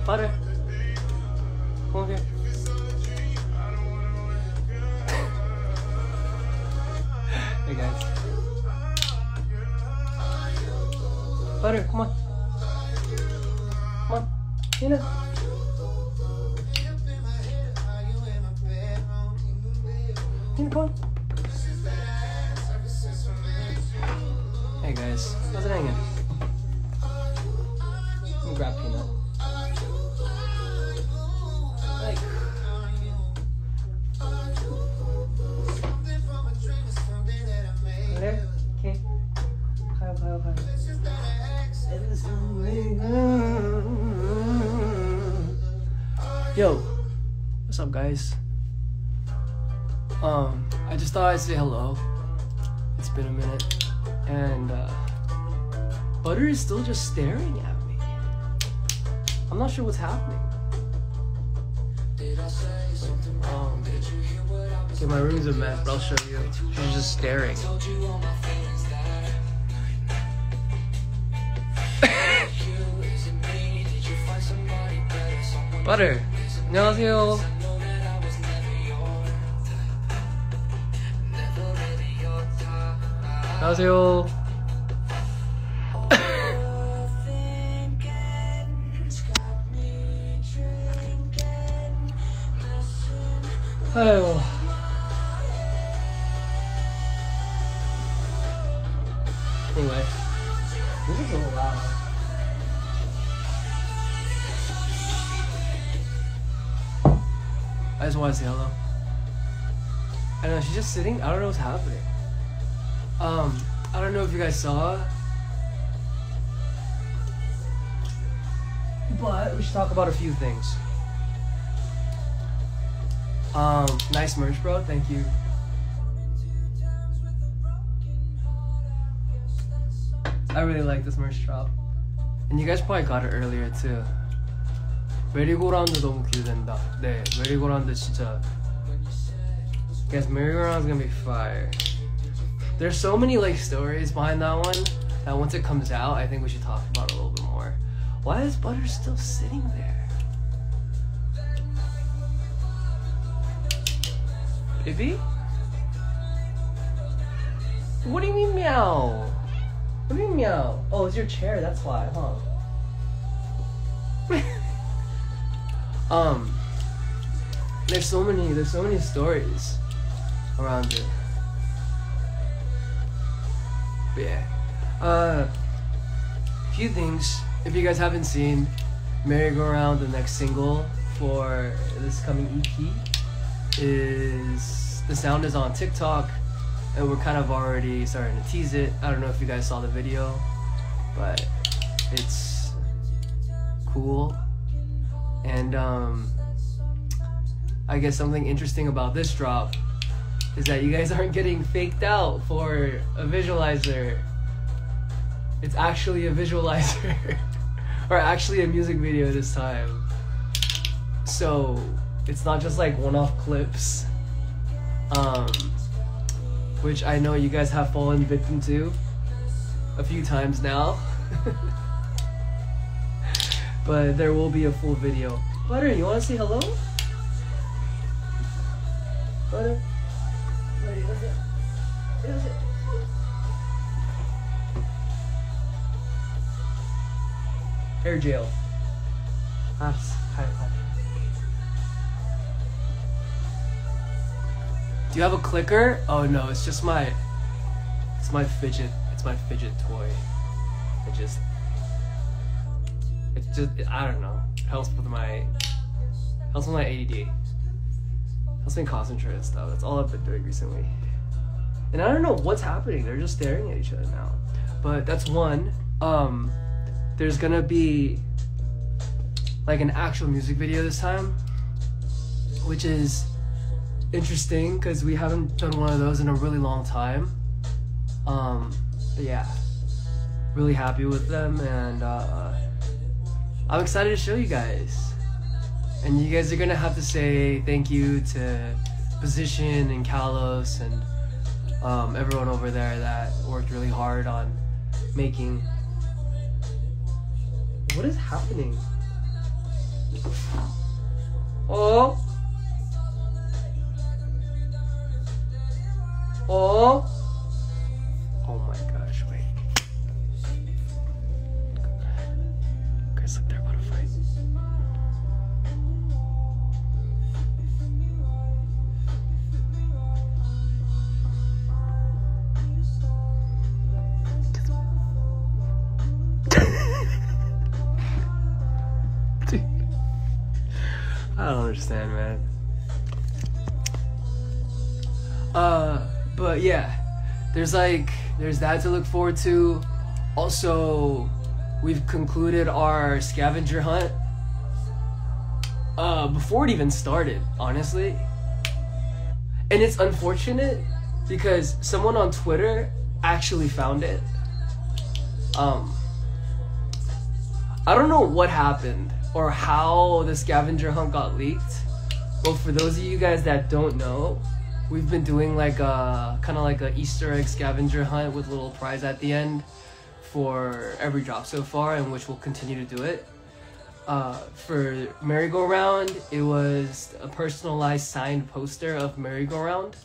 Butter. Come over here. Hey guys. Butter, come on. Come on. Tina. Tina, come on. Hey guys. How's it hanging? Let me grab Peanut. Like. There? Okay. Hi. Yo, what's up guys? I just thought I'd say hello. It's been a minute. And Butter is still just staring at me. I'm not sure what's happening. Okay, my room's a mess, but I'll show you. She's just staring. Butter, 안녕하세요. 안녕하세요. 아유. Anyway, this is a little loud. I just want to say hello. I know she's just sitting. I don't know what's happening. I don't know if you guys saw, but we should talk about a few things. Nice merch, bro. Thank you. I really like this merch drop, and you guys probably got it earlier too. 메리고라운드 너무 기대된다. 네, 메리고라운드 진짜. Guys, 메리고라운드's gonna be fire. There's so many like stories behind that one that once it comes out, I think we should talk about it a little bit more. Why is Butter still sitting there? Baby? What do you mean meow? What do you mean meow? Oh, it's your chair, that's why, huh? There's so many stories around it. But yeah, few things. If you guys haven't seen Merry-Go-Round, the next single for this coming EP, is the sound is on TikTok, and we're kind of already starting to tease it. I don't know if you guys saw the video, but it's cool. And I guess something interesting about this drop is that you guys aren't getting faked out for a visualizer. It's actually a visualizer. Or actually a music video this time. So it's not just like one-off clips. Which I know you guys have fallen victim to a few times now. But there will be a full video. Butter, you wanna say hello? Butter? Ready, what's it? What's it? Air jail. Hi. Do you have a clicker? Oh no, it's just my fidget. It's my fidget toy. I don't know. Helps with my ADD. Helps me concentrate and stuff. That's all I've been doing recently. And I don't know what's happening. They're just staring at each other now. But that's one. There's gonna be like an actual music video this time, which is interesting because we haven't done one of those in a really long time. But yeah, really happy with them, and I'm excited to show you guys. And you guys are gonna have to say thank you to Position and Kalos and everyone over there that worked really hard on making. What is happening? Oh. Oh. Oh my gosh, wait. Guys, look, they're about to fight. Dude. I don't understand, man. But yeah, there's that to look forward to. Also, we've concluded our scavenger hunt before it even started, honestly. And it's unfortunate because someone on Twitter actually found it. I don't know what happened or how the scavenger hunt got leaked. Well, for those of you guys that don't know, we've been doing like a kind of like a Easter egg scavenger hunt with a little prize at the end for every drop so far, and which we'll continue to do it. For merry-go-round, it was a personalized signed poster of merry-go-round,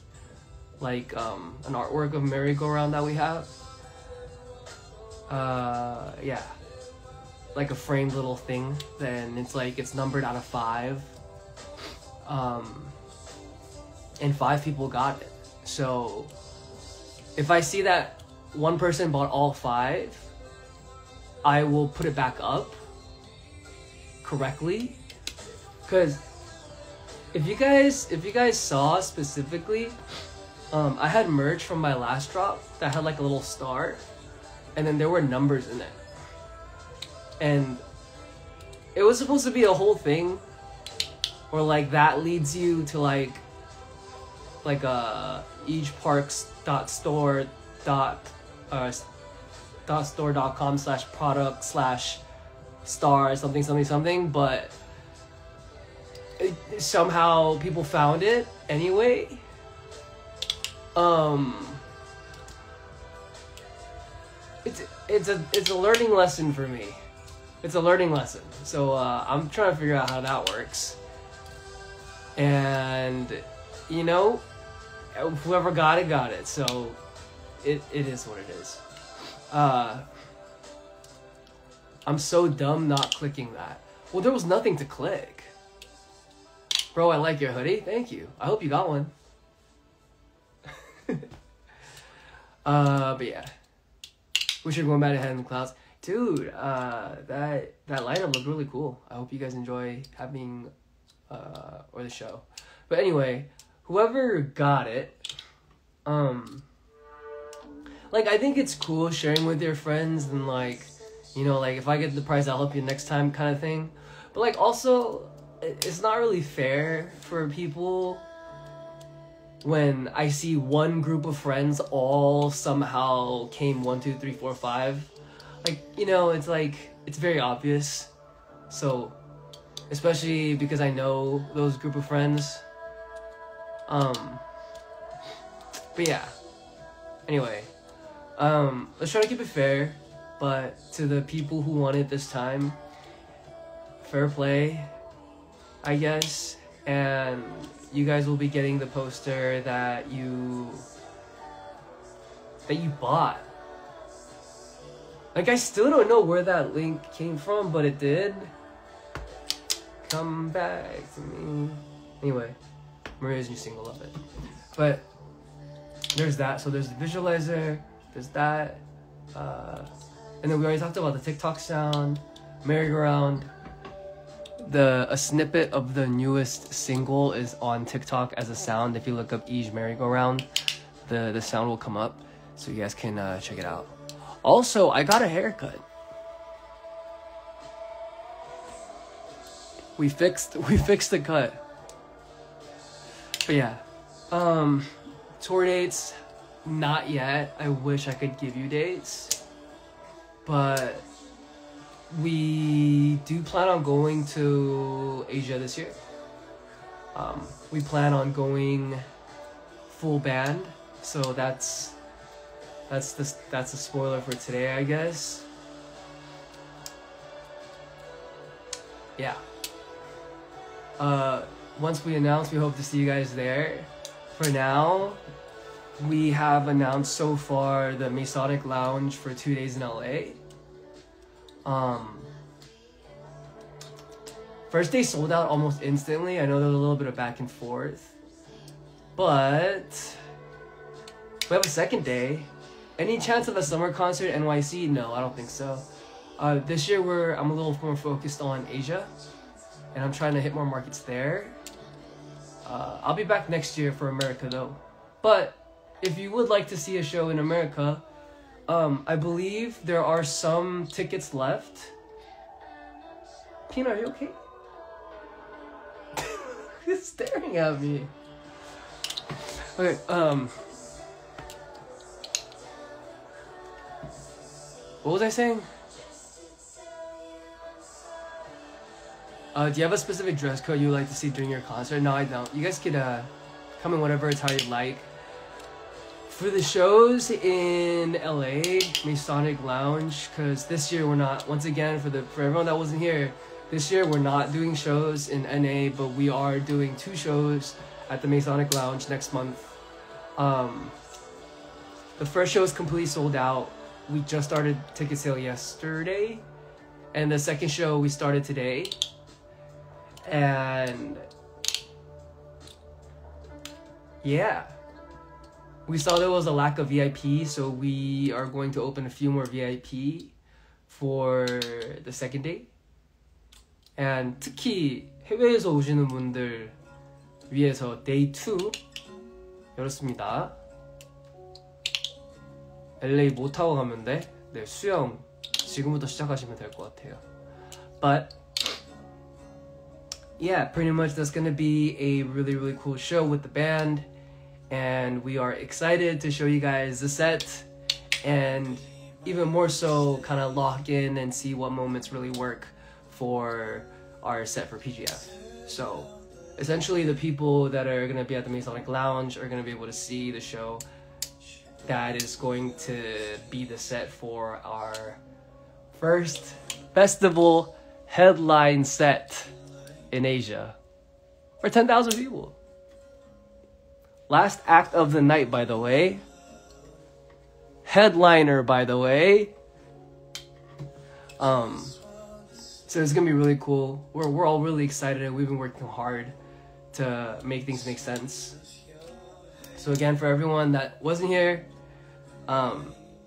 like an artwork of merry-go-round that we have. Yeah, like a framed little thing. Then it's numbered out of 5. And 5 people got it. So if I see that one person bought all 5, I will put it back up correctly. Because if you guys saw specifically, I had merch from my last drop that had like a little star, and then there were numbers in it, and it was supposed to be a whole thing, or like that leads you to like eajparks.store.com/product/star something, but somehow people found it anyway. It's a learning lesson for me. It's a learning lesson. So I'm trying to figure out how that works. And you know, whoever got it. So it is what it is. I'm so dumb not clicking that. Well, there was nothing to click. Bro, I like your hoodie. Thank you. I hope you got one. But yeah. We should go back ahead in the clouds. Dude, that lineup looked really cool. I hope you guys enjoy having or the show. But anyway, whoever got it, like, I think it's cool sharing with your friends and, like, you know, like, if I get the prize, I'll help you next time kind of thing. But, like, also, it's not really fair for people when I see one group of friends all somehow came 1, 2, 3, 4, 5. Like, you know, it's like, it's very obvious. So, especially because I know those group of friends. But yeah. Anyway, let's try to keep it fair, but to the people who won it this time, fair play, I guess. And you guys will be getting the poster that you bought. Like, I still don't know where that link came from, but it did. Come back to me. Anyway, Maria's new single, love it. But there's that. So there's the visualizer, there's that, and then we already talked about the TikTok sound, merry-go-round. A snippet of the newest single is on TikTok as a sound. If you look up Eaj merry-go-round, the sound will come up, so you guys can check it out. Also, I got a haircut. We fixed the cut. But yeah, tour dates, not yet. I wish I could give you dates, but we do plan on going to Asia this year. We plan on going full band, So that's a spoiler for today, I guess. Yeah. Once we announce, we hope to see you guys there. For now, we have announced so far the Masonic Lounge for 2 days in LA. First day sold out almost instantly. I know there was a little bit of back and forth, but we have a second day. Any chance of a summer concert in NYC? No, I don't think so. This year I'm a little more focused on Asia, and I'm trying to hit more markets there. I'll be back next year for America though. But if you would like to see a show in America, I believe there are some tickets left. Pina, are you okay? He's staring at me. Okay, what was I saying? Do you have a specific dress code you would like to see during your concert? No, I don't. You guys could come in whatever attire you like. For the shows in LA, Masonic Lounge, because this year we're not, once again, for everyone that wasn't here, this year we're not doing shows in NA, but we are doing 2 shows at the Masonic Lounge next month. The first show is completely sold out. We just started ticket sale yesterday, and the second show we started today. And yeah, we saw there was a lack of VIP, so we are going to open a few more VIP for the second day. And 특히 해외에서 오시는 분들 위해서 Day 2 열었습니다. LA 뭐 타고 가면 돼? 네, 수영 지금부터 시작하시면 될 것 같아요. But yeah, pretty much that's gonna be a really, really cool show with the band, and we are excited to show you guys the set, and even more so kind of lock in and see what moments really work for our set for PGF. So essentially the people that are gonna be at the Masonic Lounge are gonna be able to see the show that is going to be the set for our first festival headline set in Asia for 10,000 people. Last act of the night, by the way. Headliner, by the way. So it's gonna be really cool. We're all really excited. We've been working hard to make things make sense. So again, for everyone that wasn't here,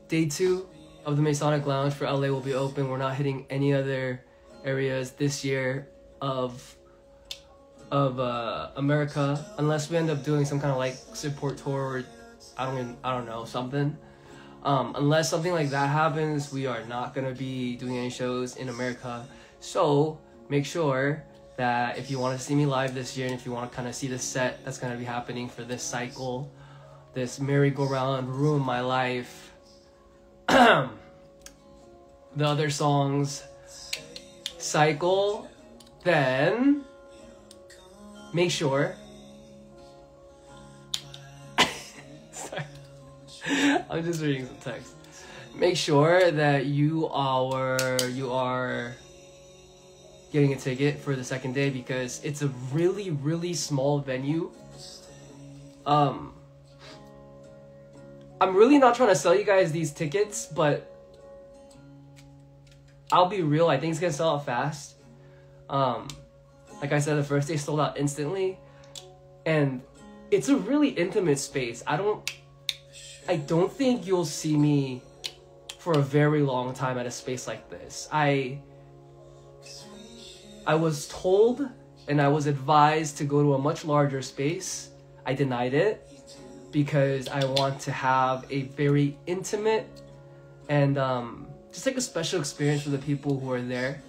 Day 2 of the Masonic Lounge for LA will be open. We're not hitting any other areas this year of America, unless we end up doing some kind of like support tour, or I don't know, something. Unless something like that happens, we are not gonna be doing any shows in America. So make sure that if you want to see me live this year, and if you want to kind of see the set that's gonna be happening for this cycle, this merry-go-round Ruin My Life, the other songs cycle, then make sure sorry, I'm just reading some text. Make sure that you are getting a ticket for the second day, because it's a really, really small venue. I'm really not trying to sell you guys these tickets, but I'll be real, I think it's gonna sell out fast. Like I said, the first day sold out instantly, and it's a really intimate space. I don't think you'll see me for a very long time at a space like this. I was told and I was advised to go to a much larger space. I denied it because I want to have a very intimate and just like a special experience for the people who are there.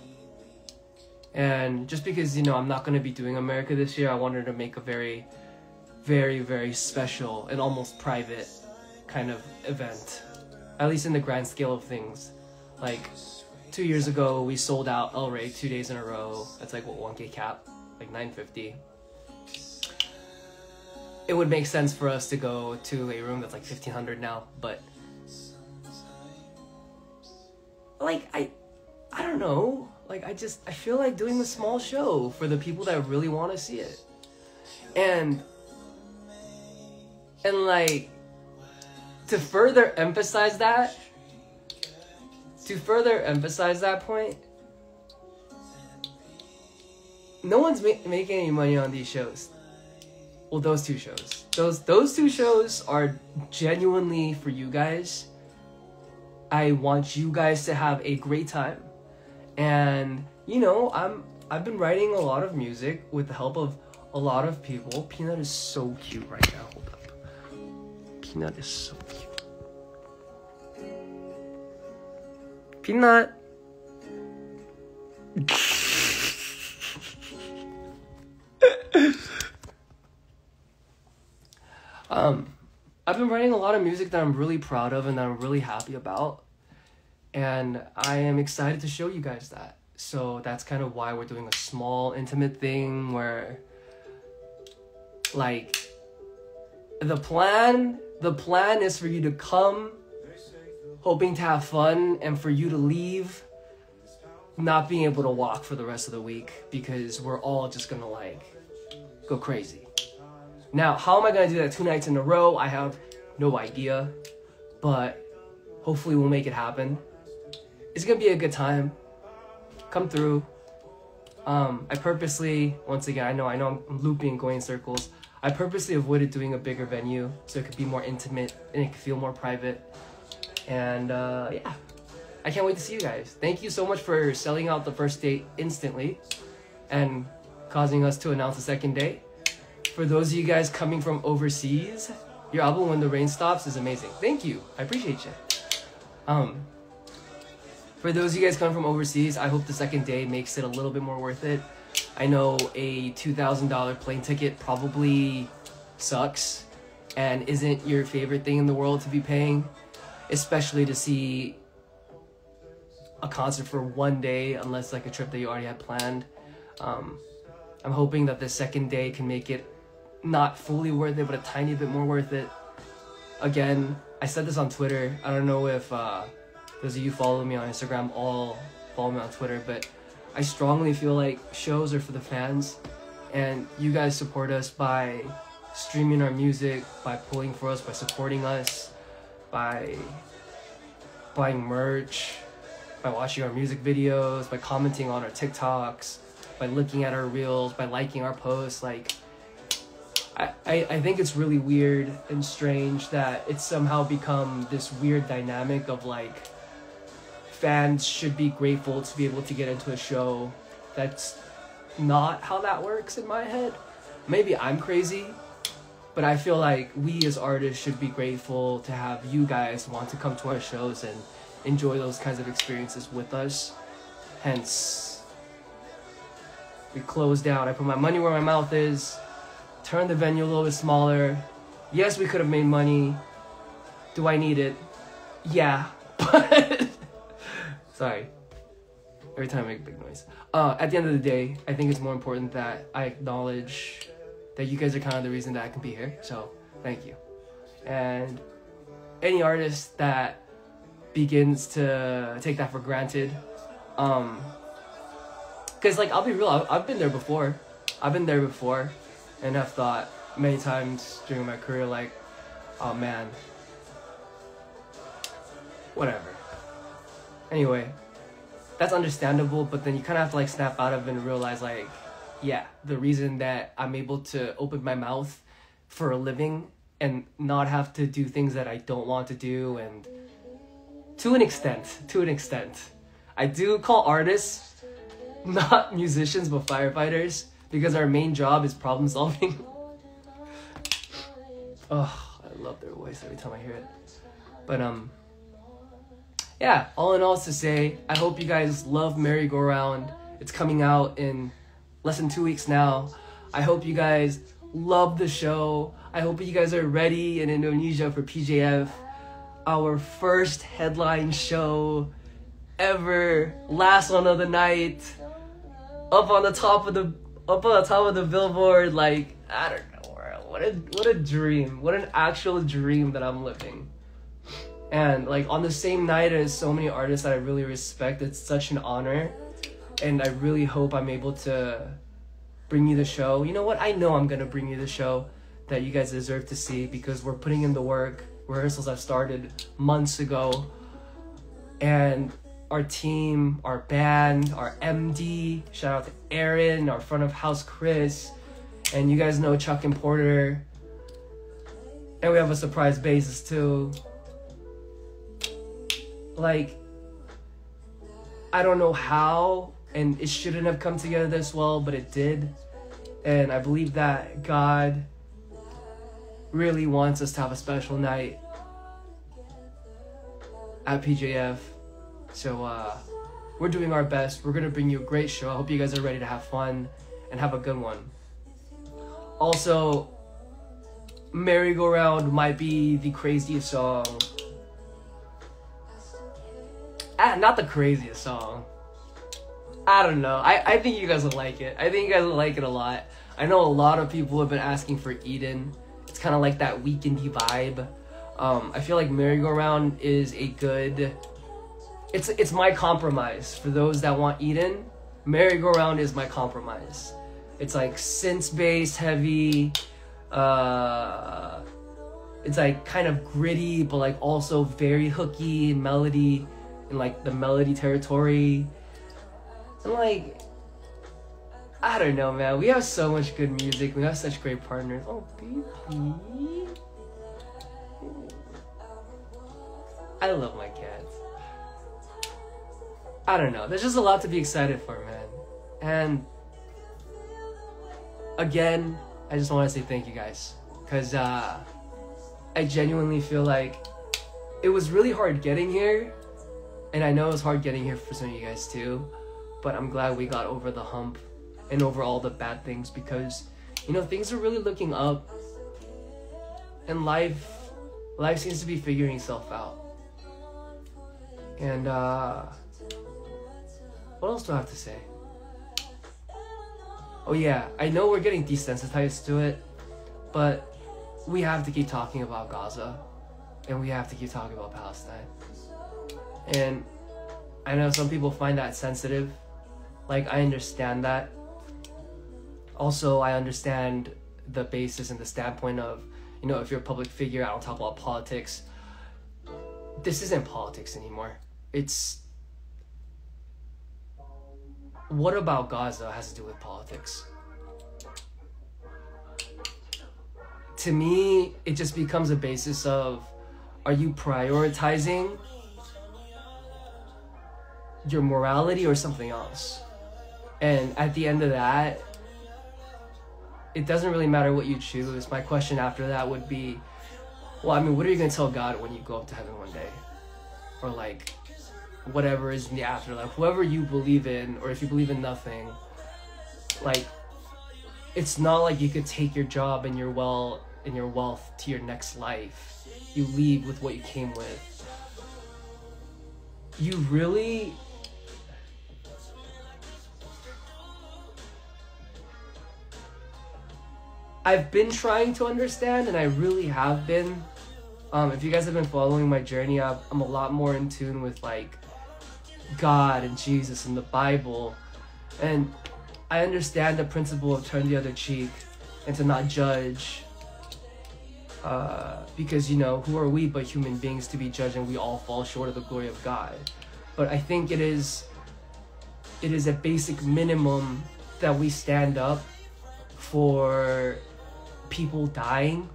And just because, you know, I'm not going to be doing America this year, I wanted to make a very, very, very special and almost private kind of event, at least in the grand scale of things. Like 2 years ago, we sold out El Rey 2 days in a row. That's like what, 1K cap, like 950. it would make sense for us to go to a room that's like 1,500 now, but like I don't know. Like I feel like doing a small show for the people that really want to see it, and like to further emphasize that point, no one's making any money on these shows. Well, those two shows. Those two shows are genuinely for you guys. I want you guys to have a great time. And, you know, I've been writing a lot of music with the help of a lot of people. Peanut is so cute right now. Hold up. Peanut is so cute. Peanut. I've been writing a lot of music that I'm really proud of and that I'm really happy about. And I am excited to show you guys that. So that's kind of why we're doing a small, intimate thing where, like, the plan is for you to come hoping to have fun and for you to leave not being able to walk for the rest of the week because we're all just gonna, like, go crazy. Now, how am I gonna do that 2 nights in a row? I have no idea, but hopefully we'll make it happen. It's gonna be a good time. Come through. I purposely, once again, I know I'm looping, going in circles. I purposely avoided doing a bigger venue so it could be more intimate and it could feel more private. And yeah, I can't wait to see you guys. Thank you so much for selling out the first date instantly and causing us to announce the second date. For those of you guys coming from overseas, your album When the Rain Stops is amazing. Thank you. I appreciate you. For those of you guys coming from overseas, I hope the second day makes it a little bit more worth it. I know a $2,000 plane ticket probably sucks and isn't your favorite thing in the world to be paying, especially to see a concert for one day, unless like a trip that you already had planned. I'm hoping that the second day can make it not fully worth it, but a tiny bit more worth it. Again, I said this on Twitter. I don't know if those of you follow me on Instagram all follow me on Twitter, but I strongly feel like shows are for the fans, and you guys support us by streaming our music, by pulling for us, by supporting us, by buying merch, by watching our music videos, by commenting on our TikToks, by looking at our reels, by liking our posts. Like, I think it's really weird and strange that it's somehow become this weird dynamic of like fans should be grateful to be able to get into a show. That's not how that works in my head. Maybe I'm crazy, but I feel like we as artists should be grateful to have you guys want to come to our shows and enjoy those kinds of experiences with us. Hence, we closed down. I put my money where my mouth is, turned the venue a little bit smaller. Yes, we could have made money. Do I need it? Yeah, but sorry. Every time I make a big noise. At the end of the day, I think it's more important that I acknowledge that you guys are kind of the reason that I can be here. So, thank you. And any artist that begins to take that for granted, because like, I'll be real, I've been there before. And I've thought many times during my career, like, oh man, whatever. Anyway, that's understandable, but then you kind of have to like snap out of it and realize like, yeah, the reason that I'm able to open my mouth for a living and not have to do things that I don't want to do, and to an extent, I do call artists not musicians but firefighters, because our main job is problem solving. Oh, I love their voice every time I hear it. But yeah, all in all is to say, I hope you guys love Merry Go Round. It's coming out in less than 2 weeks now. I hope you guys love the show. I hope you guys are ready in Indonesia for PJF, our first headline show ever, last one of the night, up on the top of the billboard. Like, I don't know, what what a dream. What an actual dream that I'm living. And like on the same night as so many artists that I really respect, it's such an honor. And I really hope I'm able to bring you the show. You know what? I know I'm gonna bring you the show that you guys deserve to see, because we're putting in the work. Rehearsals have started months ago. And our team, our band, our MD, shout out to Aaron, our front of house Chris, and you guys know Chuck and Porter. And we have a surprise bassist too. Like, I don't know how, and it shouldn't have come together this well, but it did. And I believe that God really wants us to have a special night at PJF. So we're doing our best. We're gonna bring you a great show. I hope you guys are ready to have fun and have a good one. Also, Merry Go Round might be the craziest song. Not the craziest song. I don't know. I think you guys will like it. I think you guys will like it a lot. I know a lot of people have been asking for Eden. It's kind of like that weekendy vibe. I feel like Merry Go Round is a good... It's my compromise. For those that want Eden, Merry Go Round is my compromise. It's like synth-based, heavy. It's like kind of gritty, but like also very hooky and melody, in like the melody territory. And like, I don't know, man. We have so much good music. We have such great partners. Oh, baby. I love my cats. I don't know. There's just a lot to be excited for, man. And again, I just want to say thank you guys. Because I genuinely feel like it was really hard getting here. And I know it was hard getting here for some of you guys too. But I'm glad we got over the hump and over all the bad things, because, you know, things are really looking up. And life seems to be figuring itself out. And what else do I have to say? Oh yeah, I know we're getting desensitized to it, but we have to keep talking about Gaza, and we have to keep talking about Palestine. And I know some people find that sensitive. Like, I understand that. Also, I understand the basis and the standpoint of, you know, if you're a public figure, I don't talk about politics. This isn't politics anymore. It's... What about Gaza has to do with politics? To me, it just becomes a basis of, are you prioritizing your morality or something else? And at the end of that, it doesn't really matter what you choose. My question after that would be, well, I mean, what are you going to tell God when you go up to heaven one day? Or like, whatever is in the afterlife, whoever you believe in, or if you believe in nothing, like, it's not like you could take your job and your wealth to your next life. You leave with what you came with. You really... I've been trying to understand, and I really have been. If you guys have been following my journey, I'm a lot more in tune with like God and Jesus and the Bible, and I understand the principle of turn the other cheek and to not judge, because, you know, who are we but human beings to be judged, and we all fall short of the glory of God. But I think it is a basic minimum that we stand up for people dying.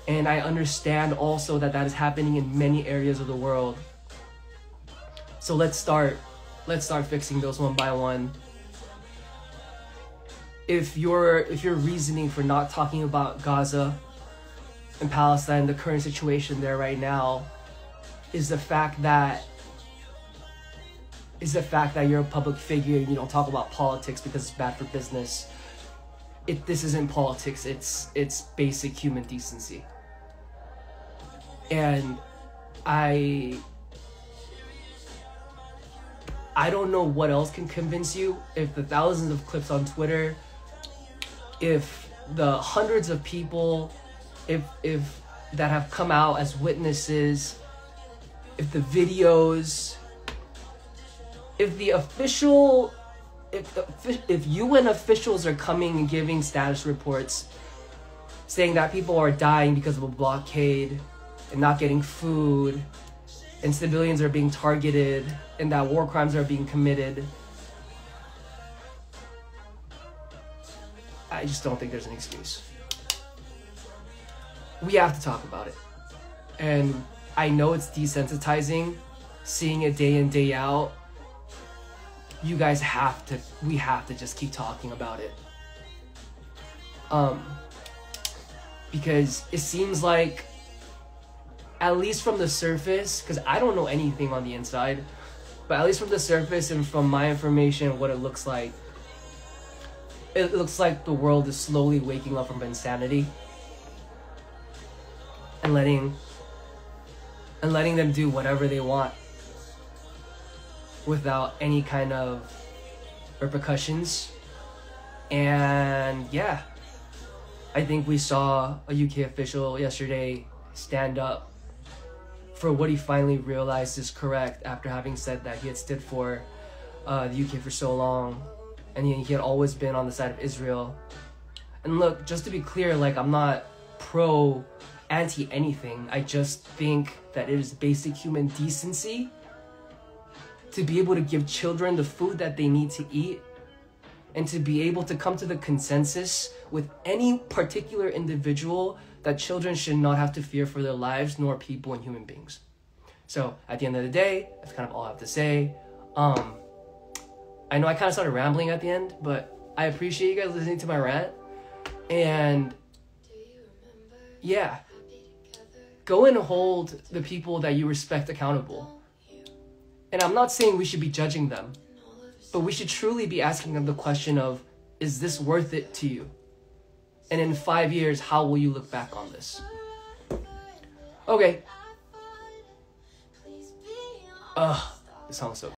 And I understand also that that is happening in many areas of the world. So let's start fixing those one by one. If your reasoning for not talking about Gaza and Palestine, the current situation there right now, is the fact that you're a public figure and you don't talk about politics because it's bad for business, this isn't politics, it's basic human decency. And I don't know what else can convince you. If the thousands of clips on Twitter, if the hundreds of people, if that have come out as witnesses, if the videos, if the official, if UN officials are coming and giving status reports saying that people are dying because of a blockade and not getting food, and civilians are being targeted, and that war crimes are being committed, I just don't think there's an excuse. We have to talk about it. And I know it's desensitizing, seeing it day in, day out. You guys we have to just keep talking about it. Because it seems like, at least from the surface, because I don't know anything on the inside, but at least from the surface and from my information, what it looks like the world is slowly waking up from insanity and letting them do whatever they want without any kind of repercussions. And yeah, I think we saw a UK official yesterday stand up for what he finally realized is correct after having said that he had stood for the UK for so long, and he had always been on the side of Israel. And look, just to be clear, like, I'm not anti anything. I just think that it is basic human decency to be able to give children the food that they need to eat, and to be able to come to the consensus with any particular individual that children should not have to fear for their lives, nor people and human beings. So at the end of the day, that's kind of all I have to say. I know I kind of started rambling at the end, but I appreciate you guys listening to my rant. And yeah, go and hold the people that you respect accountable. And I'm not saying we should be judging them, but we should truly be asking them the question of, is this worth it to you? And in 5 years, how will you look back on this? Okay. This song's so